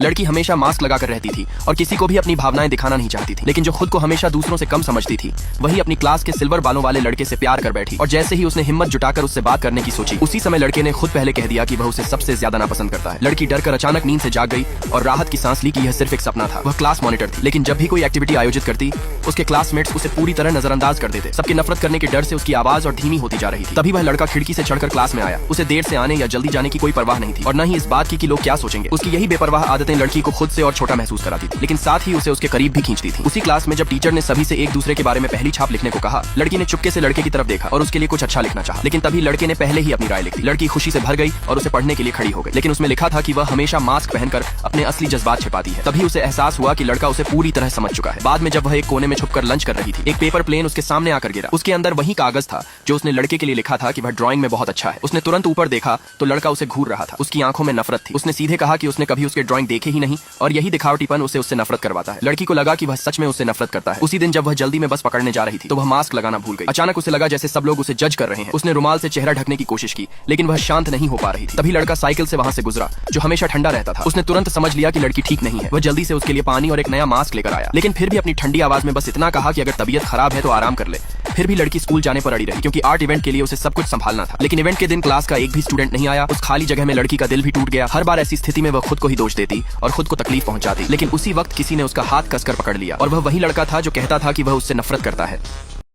लड़की हमेशा मास्क लगाकर रहती थी और किसी को भी अपनी भावनाएं दिखाना नहीं चाहती थी, लेकिन जो खुद को हमेशा दूसरों से कम समझती थी वही अपनी क्लास के सिल्वर बालों वाले लड़के से प्यार कर बैठी। और जैसे ही उसने हिम्मत जुटाकर उससे बात करने की सोची, उसी समय लड़के ने खुद पहले कह दिया कि वह उसे सबसे ज्यादा नापसंद करता है। लड़की डरकर अचानक नींद से जाग गई और राहत की सांस ली कि यह सिर्फ एक सपना था। वह क्लास मॉनिटर थी, लेकिन जब भी कोई एक्टिविटी आयोजित करती उसके क्लासमेट्स उसे पूरी तरह नजरअंदाज कर देते। सबके नफरत करने के डर से उसकी आवाज और धीमी होती जा रही थी। तभी वह लड़का खिड़की से चढ़कर क्लास में आया। उसे देर से आने या जल्दी जाने की कोई परवाह नहीं थी और न ही इस बात की कि लोग क्या सोचेंगे। उसकी यही बेपरवाह आदतें लड़की को खुद से और छोटा महसूस कराती थी, लेकिन साथ ही उसे उसके करीब भी खींचती थी। उसी क्लास में जब टीचर ने सभी से एक दूसरे के बारे में पहली छाप लिखने को कहा, लड़की ने चुपके से लड़के की तरफ देखा और उसके लिए कुछ अच्छा लिखना चाहा, लेकिन तभी लड़के ने पहले ही अपनी राय लिख दी। लड़की खुशी से भर गई और उसे पढ़ने के लिए खड़ी हो गई, लेकिन उसमें लिखा था कि वह हमेशा मास्क पहनकर अपने असली जज्बात छिपाती है। तभी उसे एहसास हुआ कि लड़का उसे पूरी तरह समझ चुका है। बाद में जब वह एक कोने में छुपकर लंच कर रही थी, एक पेपर प्लेन उसके सामने आकर गिरा। उसके अंदर वही कागज था जो उसने लड़के के लिए लिखा था कि वह ड्राइंग में बहुत अच्छा है। उसने तुरंत ऊपर देखा तो लड़का उसे घूर रहा था। उसकी आंखों में नफरत थी। उसने सीधे कहा कि उसने कभी उसके ड्राइंग देखे ही नहीं और यही दिखावटीपन उसे उससे नफरत करवाता है। लड़की को लगा कि वह सच में उससे नफरत करता है। उसी दिन जब वह जल्दी में बस पकड़ने जा रही थी तो वह मास्क लगाना भूल गई। अचानक उसे लगा जैसे सब लोग उसे जज कर रहे हैं। उसने रुमाल से चेहरा ढकने की कोशिश की, लेकिन वह शांत नहीं हो पा रही थी। तभी लड़का साइकिल से वहां से गुजरा जो हमेशा ठंडा रहता था। उसने तुरंत समझ लिया कि लड़की ठीक नहीं है। वह जल्दी से उसके लिए पानी और एक नया मास्क लेकर आया, लेकिन फिर भी अपनी ठंडी आवाज में बस इतना कहा कि अगर तबीयत खराब है तो आराम कर ले। फिर भी लड़की स्कूल जाने पर अड़ी रही, क्योंकि आर्ट इवेंट के लिए उसे सब कुछ संभालना था। लेकिन इवेंट के दिन क्लास का एक भी स्टूडेंट नहीं आया। उस खाली जगह में लड़की का दिल भी टूट गया। हर बार ऐसी स्थिति में वह खुद को ही दोष देती और खुद को तकलीफ पहुंचाती, लेकिन उसी वक्त किसी ने उसका हाथ कसकर पकड़ लिया और वह वही लड़का था जो कहता था कि वह उससे नफरत करता है।